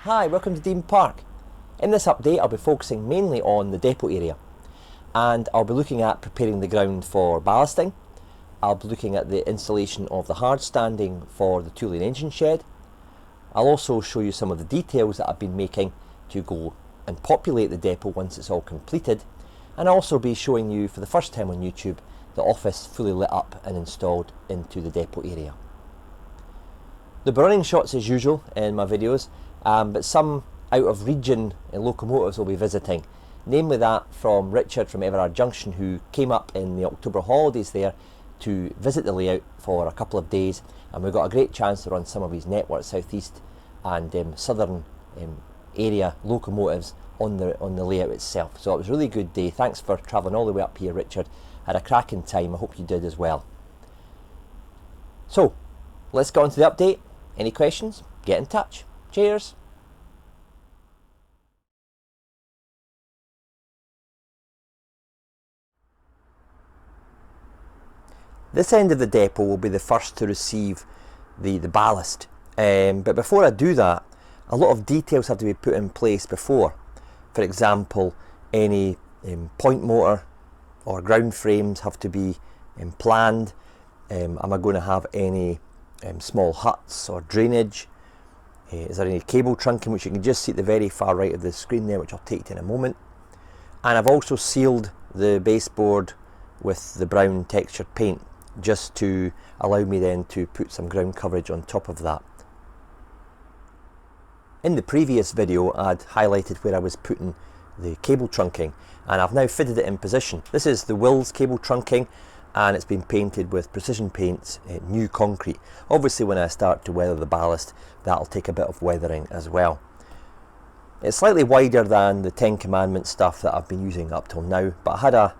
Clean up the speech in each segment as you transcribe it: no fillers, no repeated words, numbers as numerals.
Hi, welcome to Dean Park. In this update I'll be focusing mainly on the depot area, and I'll be looking at preparing the ground for ballasting. I'll be looking at the installation of the hard standing for the two-lane engine shed. I'll also show you some of the details that I've been making to go and populate the depot once it's all completed, and I'll also be showing you for the first time on YouTube the office fully lit up and installed into the depot area. There'll be running shots as usual in my videos, but some out of region locomotives will be visiting, namely that from Richard from Everard Junction, who came up in the October holidays there to visit the layout for a couple of days, and we got a great chance to run some of his Network South East and southern area locomotives on the layout itself. So it was a really good day. Thanks for travelling all the way up here, Richard. Had a cracking time. I hope you did as well. So let's get on to the update. Any questions? Get in touch. Cheers. This end of the depot will be the first to receive the ballast, but before I do that, a lot of details have to be put in place before. For example, any point motor or ground frames have to be planned. Am I going to have any small huts or drainage? Is there any cable trunking, which you can just see at the very far right of the screen there, which I'll take to in a moment. And I've also sealed the baseboard with the brown textured paint, just to allow me then to put some ground coverage on top of that. In the previous video I'd highlighted where I was putting the cable trunking, and I've now fitted it in position. This is the Wills cable trunking, and it's been painted with Precision Paints new concrete. Obviously when I start to weather the ballast, that'll take a bit of weathering as well. It's slightly wider than the Ten Commandments stuff that I've been using up till now, but I had a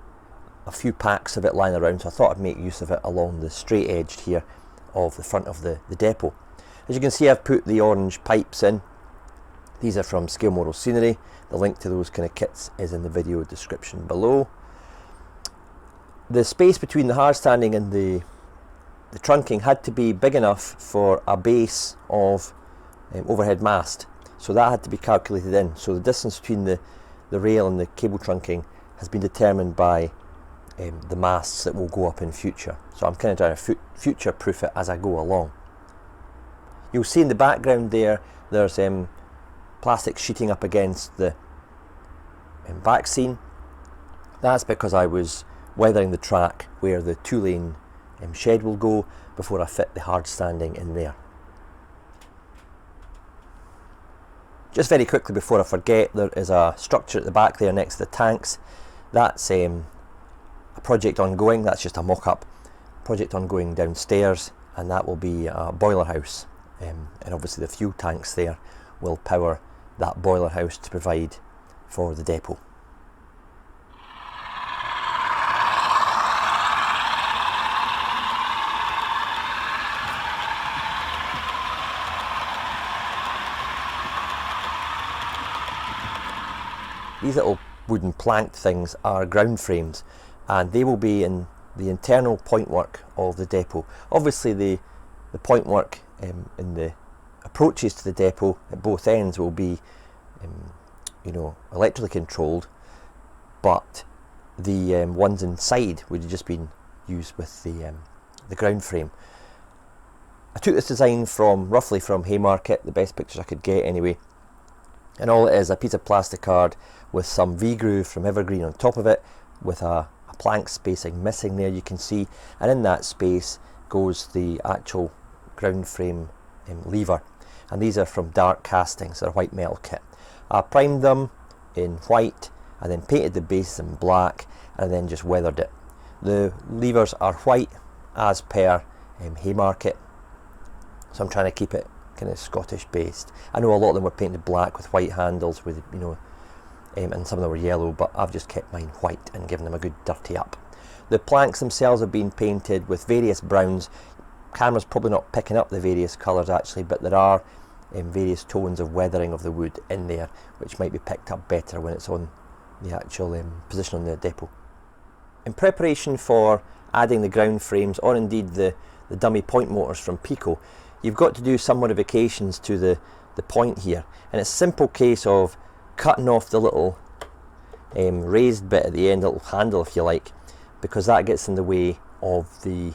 few packs of it lying around, so I thought I'd make use of it along the straight edge here of the front of the depot. As you can see, I've put the orange pipes in. These are from Scale Model Scenery. The link to those kind of kits is in the video description below. The space between the hard standing and the trunking had to be big enough for a base of overhead mast, so that had to be calculated in. So the distance between the rail and the cable trunking has been determined by the masts that will go up in future. So I'm kind of trying to future proof it as I go along. You'll see in the background there's plastic sheeting up against the back scene. That's because I was weathering the track where the two-lane shed will go before I fit the hard standing in there. Just very quickly before I forget, there is a structure at the back there next to the tanks. That's a project ongoing. That's just a mock-up project ongoing downstairs, and that will be a boiler house, and obviously the fuel tanks there will power that boiler house to provide for the depot. These little wooden planked things are ground frames, and they will be in the internal pointwork of the depot. Obviously the pointwork in the approaches to the depot at both ends will be electrically controlled, but the ones inside would have just been used with the ground frame. I took this design roughly from Haymarket, the best pictures I could get anyway, and all it is a piece of plastic card with some V-groove from Evergreen on top of it, with a plank spacing missing there, you can see, and in that space goes the actual ground frame lever, and these are from Dark Castings, they're white metal kit. I primed them in white and then painted the base in black and then just weathered it. The levers are white as per Haymarket, so I'm trying to keep it kind of Scottish based. I know a lot of them were painted black with white handles with and some of them were yellow, but I've just kept mine white and given them a good dirty up. The planks themselves have been painted with various browns. Camera's probably not picking up the various colours actually, but there are various tones of weathering of the wood in there, which might be picked up better when it's on the actual position on the depot. In preparation for adding the ground frames, or indeed the dummy point motors from Pico, you've got to do some modifications to the the point here, and it's a simple case of cutting off the little raised bit at the end, little handle if you like, because that gets in the way of the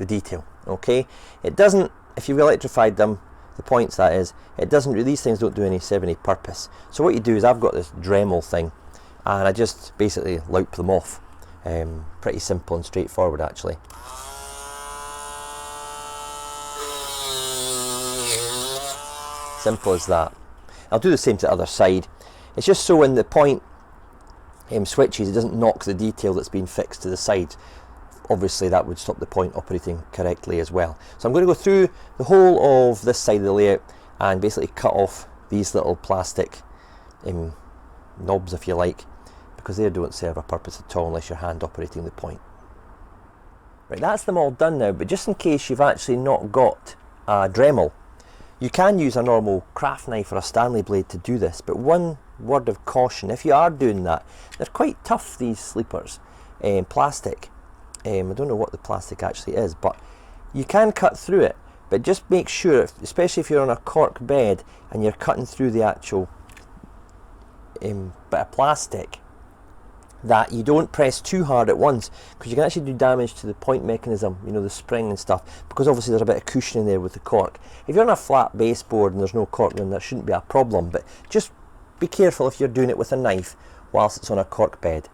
detail. Okay, it doesn't, if you've electrified them, the points that is, it doesn't, these things don't do any purpose. So what you do is, I've got this Dremel thing and I just basically loup them off. Pretty simple and straightforward actually. Simple as that. I'll do the same to the other side. It's just so when the point switches, it doesn't knock the detail that's been fixed to the side. Obviously that would stop the point operating correctly as well. So I'm going to go through the whole of this side of the layout and basically cut off these little plastic knobs if you like, because they don't serve a purpose at all unless you're hand operating the point. Right, that's them all done now, but just in case you've actually not got a Dremel, you can use a normal craft knife or a Stanley blade to do this, but one word of caution, if you are doing that, they're quite tough, these sleepers, plastic. I don't know what the plastic actually is, but you can cut through it, but just make sure, especially if you're on a cork bed and you're cutting through the actual bit of plastic, that you don't press too hard at once, because you can actually do damage to the point mechanism, you know, the spring and stuff, because obviously there's a bit of cushion in there with the cork. If you're on a flat baseboard and there's no cork, then that shouldn't be a problem, but just be careful if you're doing it with a knife whilst it's on a cork bed.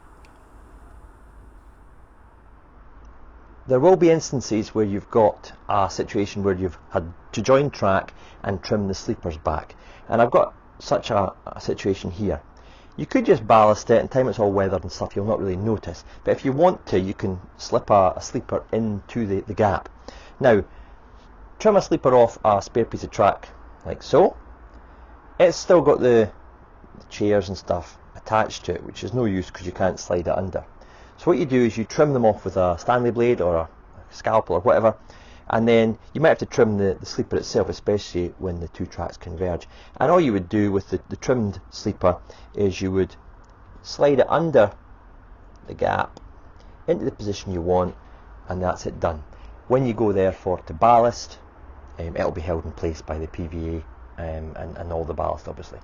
There will be instances where you've got a situation where you've had to join track and trim the sleepers back, and I've got such a situation here. You could just ballast it, and time it's all weathered and stuff, you'll not really notice, but if you want to, you can slip a sleeper into the gap. Now, trim a sleeper off a spare piece of track like so. It's still got the chairs and stuff attached to it, which is no use because you can't slide it under. So what you do is you trim them off with a Stanley blade or a scalpel or whatever, and then you might have to trim the sleeper itself, especially when the two tracks converge. And all you would do with the trimmed sleeper is you would slide it under the gap into the position you want, and that's it done. When you go therefore to ballast, it'll be held in place by the PVA and all the ballast obviously.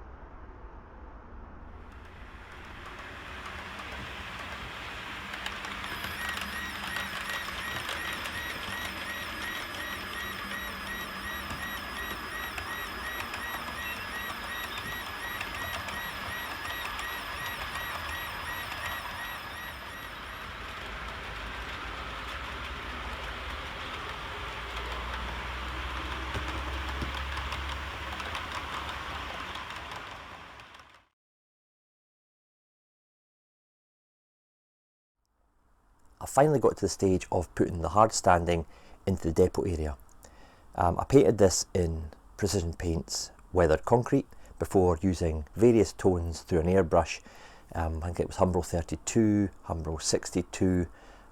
I finally got to the stage of putting the hard standing into the depot area. I painted this in Precision Paints weathered concrete before using various tones through an airbrush. I think it was Humbrol 32, Humbrol 62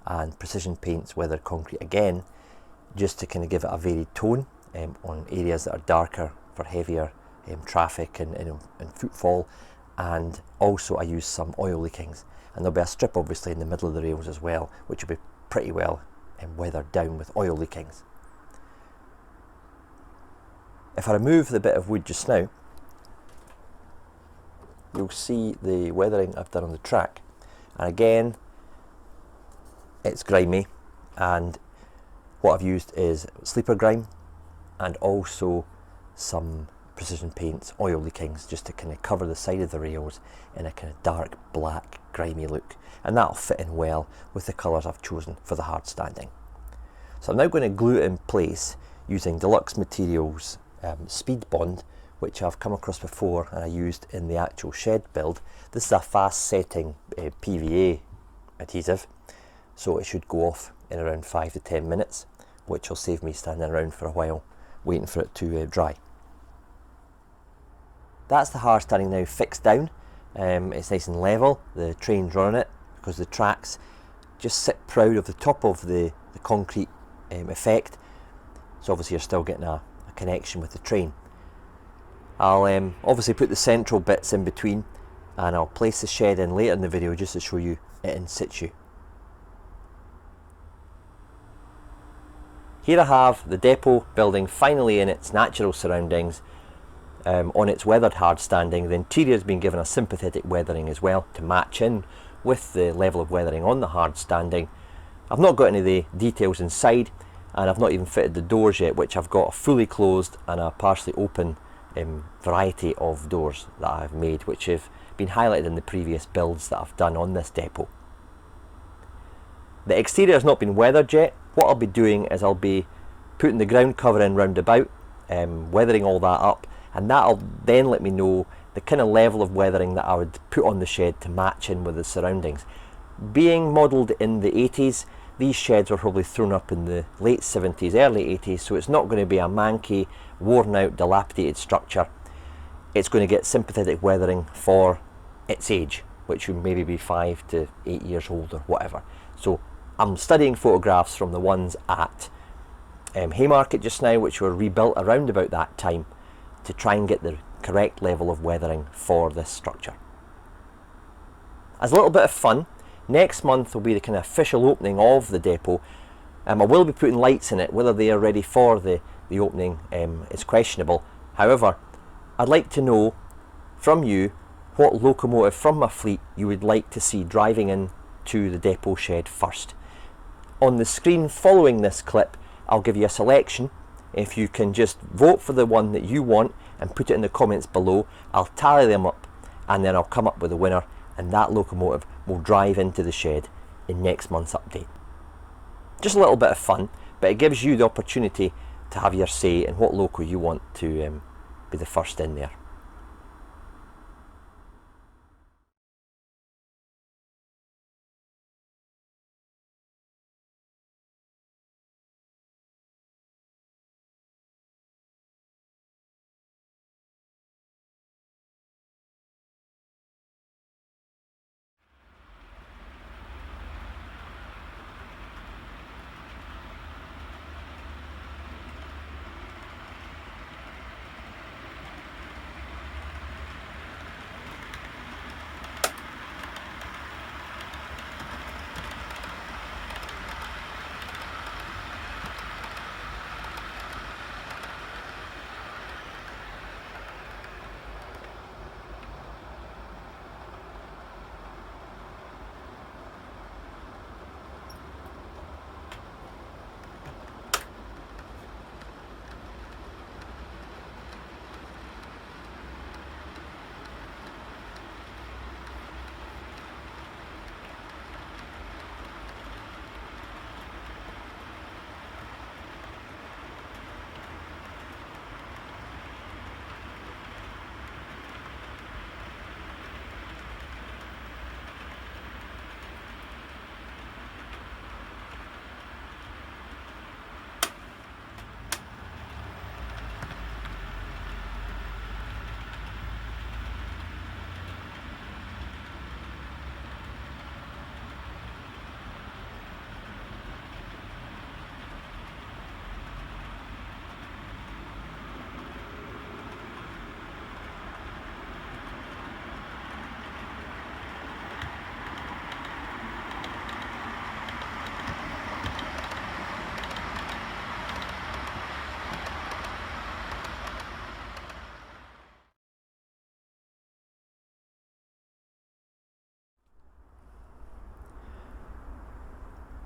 and Precision Paints weathered concrete again, just to kind of give it a varied tone on areas that are darker for heavier traffic and footfall. And also I used some oil leakings, and there'll be a strip obviously in the middle of the rails as well, which will be pretty well weathered down with oil leakings. If I remove the bit of wood just now, you'll see the weathering I've done on the track, and again it's grimy, and what I've used is sleeper grime and also some Precision Paints oil leakings, just to kind of cover the side of the rails in a kind of dark black grimy look, and that'll fit in well with the colours I've chosen for the hard standing. So I'm now going to glue it in place using Deluxe Materials Speed Bond, which I've come across before and I used in the actual shed build. This is a fast setting PVA adhesive, so it should go off in around 5 to 10 minutes, which will save me standing around for a while waiting for it to dry. That's the hard standing now fixed down. It's nice and level, the train's running it, because the tracks just sit proud of the top of the concrete effect, so obviously you're still getting a connection with the train. I'll obviously put the central bits in between, and I'll place the shed in later in the video just to show you it in situ. Here I have the depot building finally in its natural surroundings. on its weathered hard standing. The interior has been given a sympathetic weathering as well to match in with the level of weathering on the hard standing. I've not got any of the details inside, and I've not even fitted the doors yet, which I've got a fully closed and a partially open variety of doors that I've made, which have been highlighted in the previous builds that I've done on this depot. The exterior has not been weathered yet. What I'll be doing is I'll be putting the ground cover in round about, weathering all that up, and that'll then let me know the kind of level of weathering that I would put on the shed to match in with the surroundings. Being modelled in the 80s, these sheds were probably thrown up in the late 70s, early 80s, so it's not going to be a manky, worn out, dilapidated structure. It's going to get sympathetic weathering for its age, which would maybe be 5 to 8 years old or whatever. So I'm studying photographs from the ones at Haymarket just now, which were rebuilt around about that time, to try and get the correct level of weathering for this structure. As a little bit of fun, next month will be the kind of official opening of the depot. I will be putting lights in it. Whether they are ready for the opening is questionable. However, I'd like to know from you what locomotive from my fleet you would like to see driving in to the depot shed first. On the screen following this clip, I'll give you a selection. If you can just vote for the one that you want and put it in the comments below, I'll tally them up and then I'll come up with a winner, and that locomotive will drive into the shed in next month's update. Just a little bit of fun, but it gives you the opportunity to have your say in what loco you want to be the first in there.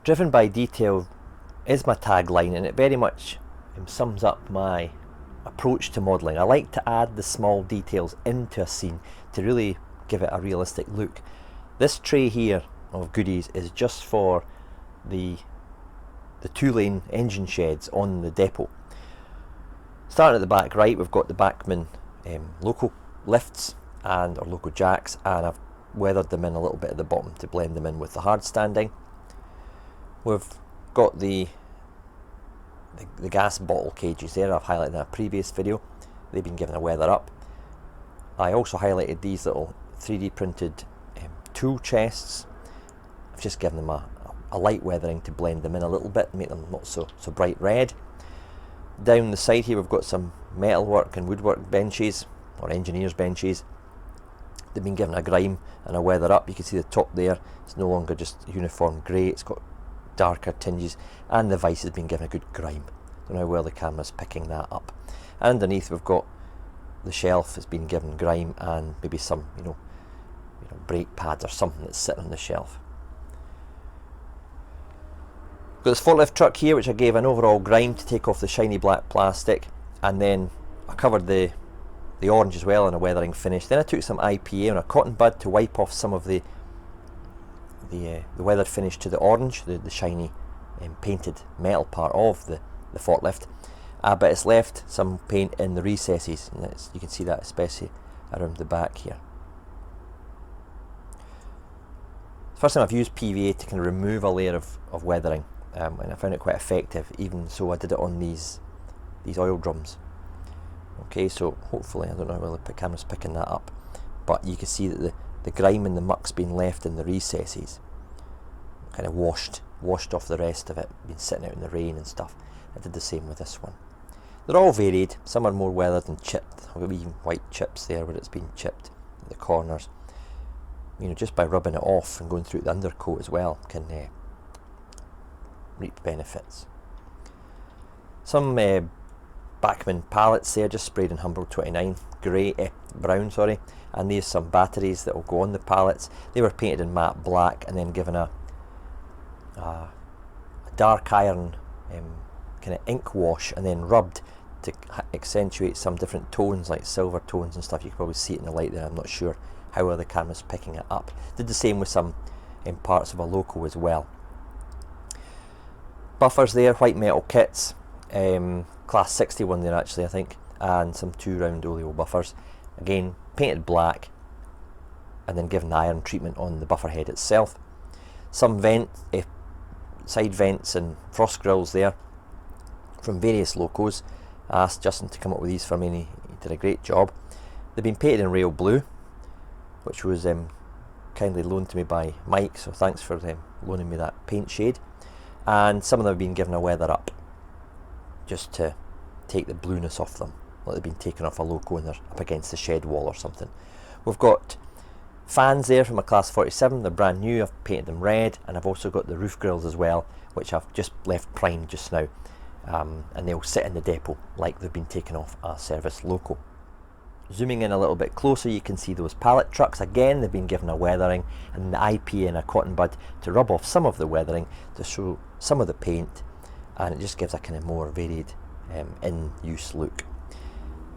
Driven by detail is my tagline, and it very much sums up my approach to modelling. I like to add the small details into a scene to really give it a realistic look. This tray here of goodies is just for the 2-lane engine sheds on the depot. Starting at the back right, we've got the Bachmann loco lifts and our loco jacks, and I've weathered them in a little bit at the bottom to blend them in with the hard standing. We've got the gas bottle cages there. I've highlighted in a previous video. They've been given a weather up. I also highlighted these little 3D printed tool chests. I've just given them a light weathering to blend them in a little bit, make them not so bright red. Down the side here we've got some metalwork and woodwork benches, or engineers benches. They've been given a grime and a weather up. You can see the top there, it's no longer just uniform grey, it's got darker tinges, and the vise has been given a good grime. Don't know how well the camera's picking that up. And underneath we've got the shelf has been given grime and maybe some, brake pads or something that's sitting on the shelf. Got this forklift truck here which I gave an overall grime to take off the shiny black plastic, and then I covered the orange as well in a weathering finish. Then I took some IPA on a cotton bud to wipe off some of the weathered finish to the orange, the shiny painted metal part of the forklift. But it's left some paint in the recesses, and you can see that especially around the back here. First time I've used PVA to kind of remove a layer of weathering, and I found it quite effective. Even so, I did it on these oil drums. Okay, so hopefully, I don't know whether the camera's picking that up, but you can see that the grime and the muck's been left in the recesses, kind of washed off the rest of it, been sitting out in the rain and stuff. I did the same with this one. They're all varied. Some are more weathered and chipped. I've got even white chips there where it's been chipped at the corners. Just by rubbing it off and going through the undercoat as well can reap benefits. Some Bachmann pallets there, just sprayed in Humbrol 29 brown, and there's some batteries that will go on the pallets. They were painted in matte black and then given a dark iron kind of ink wash and then rubbed to accentuate some different tones like silver tones and stuff. You can probably see it in the light there. I'm not sure how well the camera's picking it up. Did the same with some parts of a loco as well. Buffers there, white metal kits, class 61 there actually I think, and some 2 round oleo buffers, again painted black and then given the iron treatment on the buffer head itself. Some side vents and frost grills there from various locos. I asked Justin to come up with these for me and he did a great job. They've been painted in rail blue, which was kindly loaned to me by Mike, so thanks for loaning me that paint shade. And some of them have been given a weather up, just to take the blueness off them, like they've been taken off a loco and they're up against the shed wall or something. We've got fans there from a class 47, they're brand new. I've painted them red, and I've also got the roof grills as well, which I've just left primed just now, and they'll sit in the depot like they've been taken off a service loco. Zooming in a little bit closer, you can see those pallet trucks. Again, they've been given a weathering and the IPA and a cotton bud to rub off some of the weathering to show some of the paint, and it just gives a kind of more varied in-use look.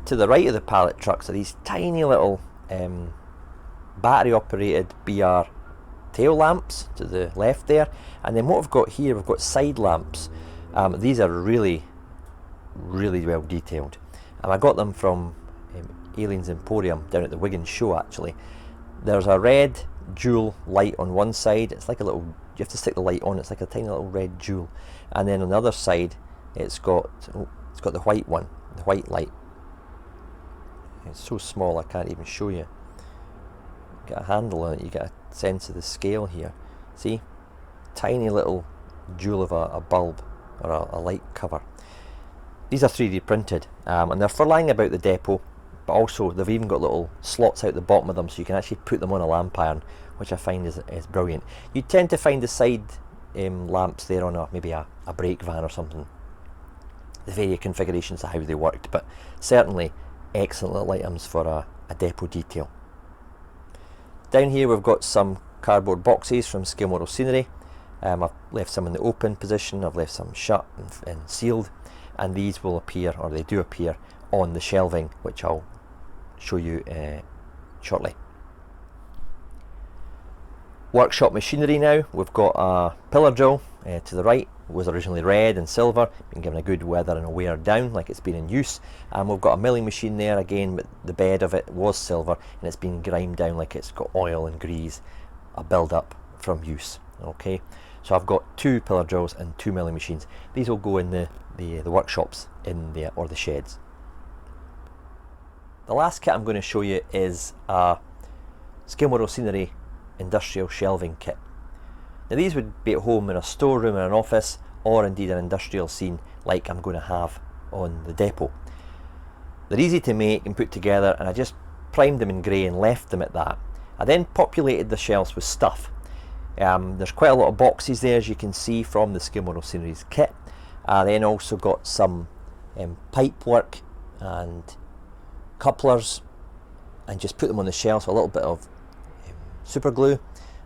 To the right of the pallet trucks are these tiny little battery operated BR tail lamps to the left there, and then what we've got here, we've got side lamps. These are really well detailed, and I got them from Aliens Emporium down at the Wigan show actually. There's a red jewel light on one side. It's like a little, you have to stick the light on, it's like a tiny little red jewel, and then on the other side it's got the white one, the white light. It's so small I can't even show you. Get a handle on it, you get a sense of the scale here. See, tiny little jewel of a bulb or a light cover. These are 3D printed, and they're for lying about the depot, but also they've even got little slots out the bottom of them so you can actually put them on a lamp iron, which I find is brilliant. You tend to find the side lamps there on maybe a brake van or something. The various configurations of how they worked, but certainly excellent little items for a depot detail. Down here we've got some cardboard boxes from Scale Scenery. I've left some in the open position, I've left some shut and sealed, and these will appear, or they do appear, on the shelving, which I'll show you shortly. Workshop machinery now. We've got a pillar drill to the right. It was originally red and silver, been given a good weather and a wear down like it's been in use, and we've got a milling machine there again, but the bed of it was silver and it's been grimed down like it's got oil and grease, a build up from use. Okay, so I've got 2 pillar drills and 2 milling machines. These will go in the workshops or the sheds. The last kit I'm going to show you is a Scale Scenery industrial shelving kit. Now these would be at home in a storeroom or an office, or indeed an industrial scene like I'm going to have on the depot. They're easy to make and put together, and I just primed them in grey and left them at that. I then populated the shelves with stuff. There's quite a lot of boxes there, as you can see, from the Scale Scenery's kit. I then also got some pipe work and couplers and just put them on the shelves with a little bit of super glue.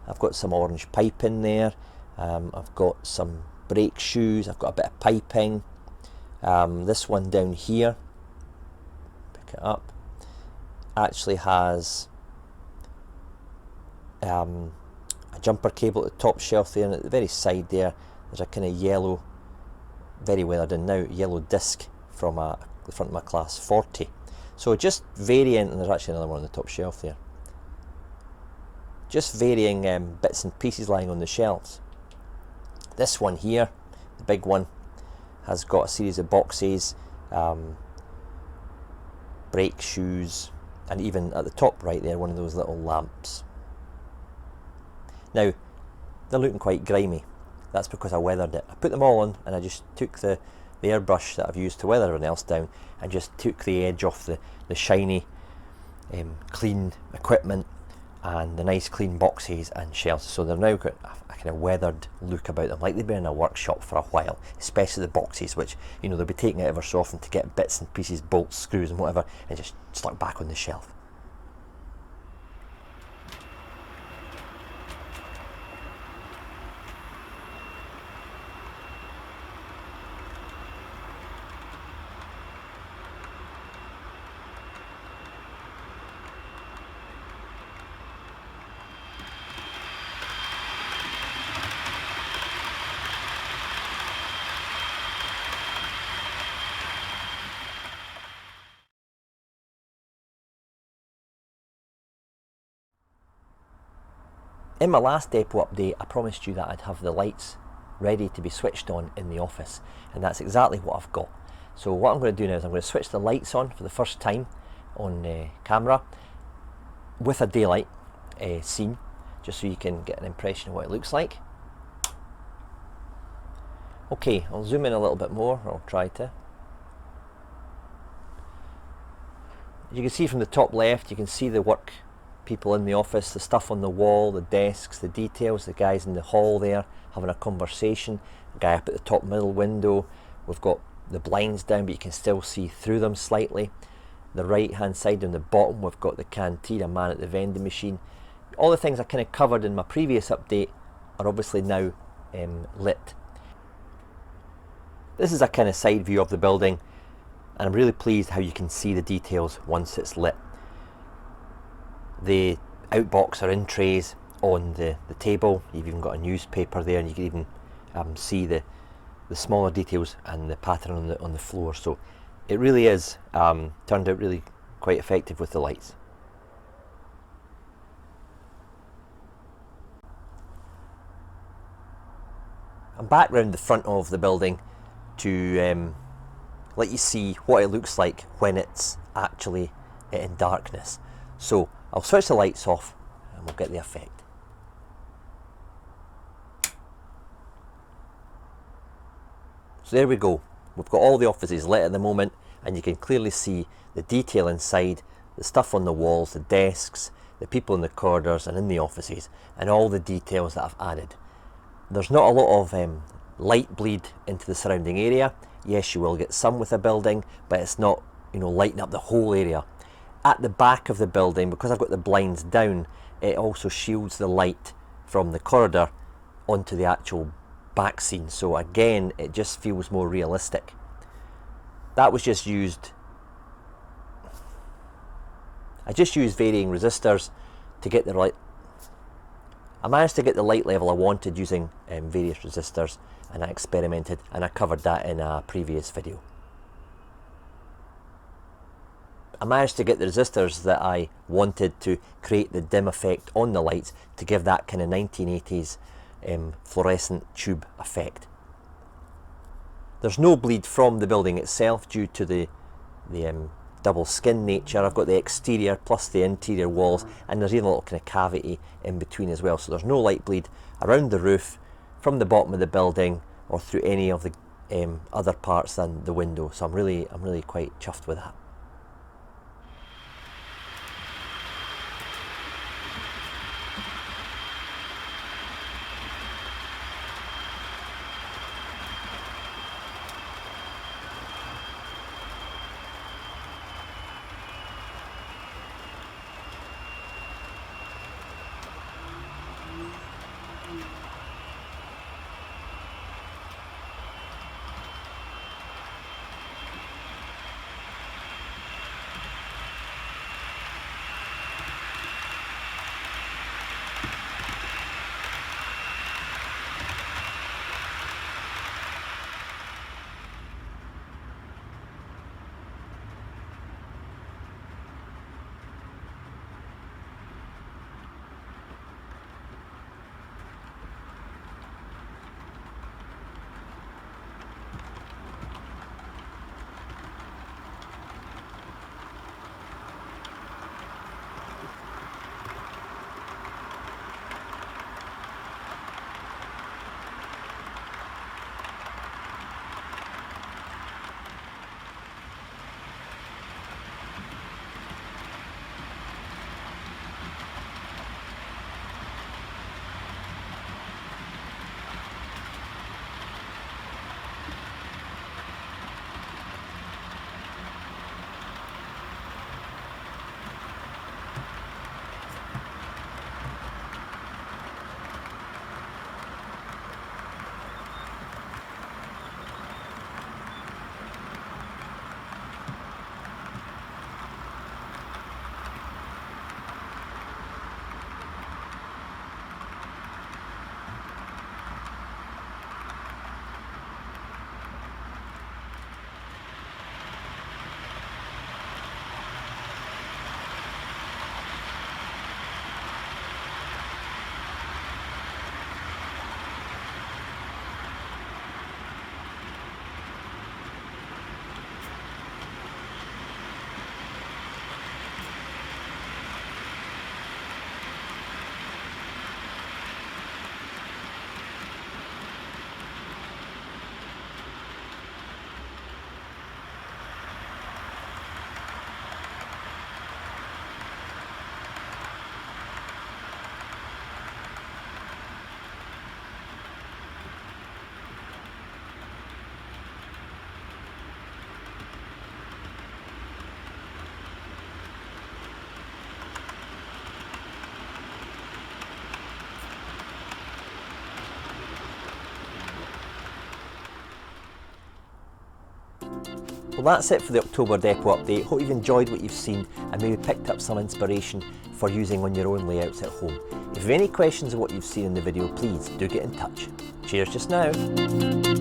I've got some orange pipe in there, I've got some brake shoes, I've got a bit of piping. This one down here, pick it up, actually has a jumper cable at the top shelf there, and at the very side there there's a kind of yellow, very weathered in now, yellow disc from the front of my Class 40. So just varying, and there's actually another one on the top shelf there, just varying bits and pieces lying on the shelves. This one here, the big one, has got a series of boxes, brake shoes, and even at the top right there, one of those little lamps. Now, they're looking quite grimy. That's because I weathered it. I put them all on and I just took the airbrush that I've used to weather everything else down and just took the edge off the shiny, clean equipment and the nice clean boxes and shelves. So they're now got a kind of weathered look about them, like they've been in a workshop for a while, especially the boxes, which, you know, they'll be taking out ever so often to get bits and pieces, bolts, screws and whatever, and just stuck back on the shelf. In my last depot update, I promised you that I'd have the lights ready to be switched on in the office, and that's exactly what I've got. So what I'm going to do now is I'm going to switch the lights on for the first time on camera with a daylight scene, just so you can get an impression of what it looks like. Okay, I'll zoom in a little bit more, or I'll try to. As you can see from the top left, you can see the work people in the office, the stuff on the wall, the desks, the details, the guys in the hall there having a conversation, the guy up at the top middle window. We've got the blinds down, but you can still see through them slightly. The right hand side on the bottom, we've got the canteen, a man at the vending machine. All the things I kind of covered in my previous update are obviously now lit. This is a kind of side view of the building, and I'm really pleased how you can see the details once it's lit. The outbox are in trays on the table. You've even got a newspaper there, and you can even see the smaller details and the pattern on the floor. So it really is turned out really quite effective with the lights. I'm back round the front of the building to let you see what it looks like when it's actually in darkness. So I'll switch the lights off and we'll get the effect. So there we go. We've got all the offices lit at the moment, and you can clearly see the detail inside, the stuff on the walls, the desks, the people in the corridors and in the offices, and all the details that I've added. There's not a lot of light bleed into the surrounding area. Yes, you will get some with a building, but it's not, you know, lighting up the whole area. At the back of the building, because I've got the blinds down, it also shields the light from the corridor onto the actual back scene. So again, it just feels more realistic. That was just used, I just used varying resistors to get the light. I managed to get the light level I wanted using various resistors, and I experimented, and I covered that in a previous video. I managed to get the resistors that I wanted to create the dim effect on the lights to give that kind of 1980s fluorescent tube effect. There's no bleed from the building itself due to the double skin nature. I've got the exterior plus the interior walls, and there's even a little kind of cavity in between as well. So there's no light bleed around the roof, from the bottom of the building, or through any of the other parts than the window. So I'm really quite chuffed with that. Well, that's it for the October depot update. Hope you've enjoyed what you've seen and maybe picked up some inspiration for using on your own layouts at home. If you have any questions of what you've seen in the video, please do get in touch. Cheers just now.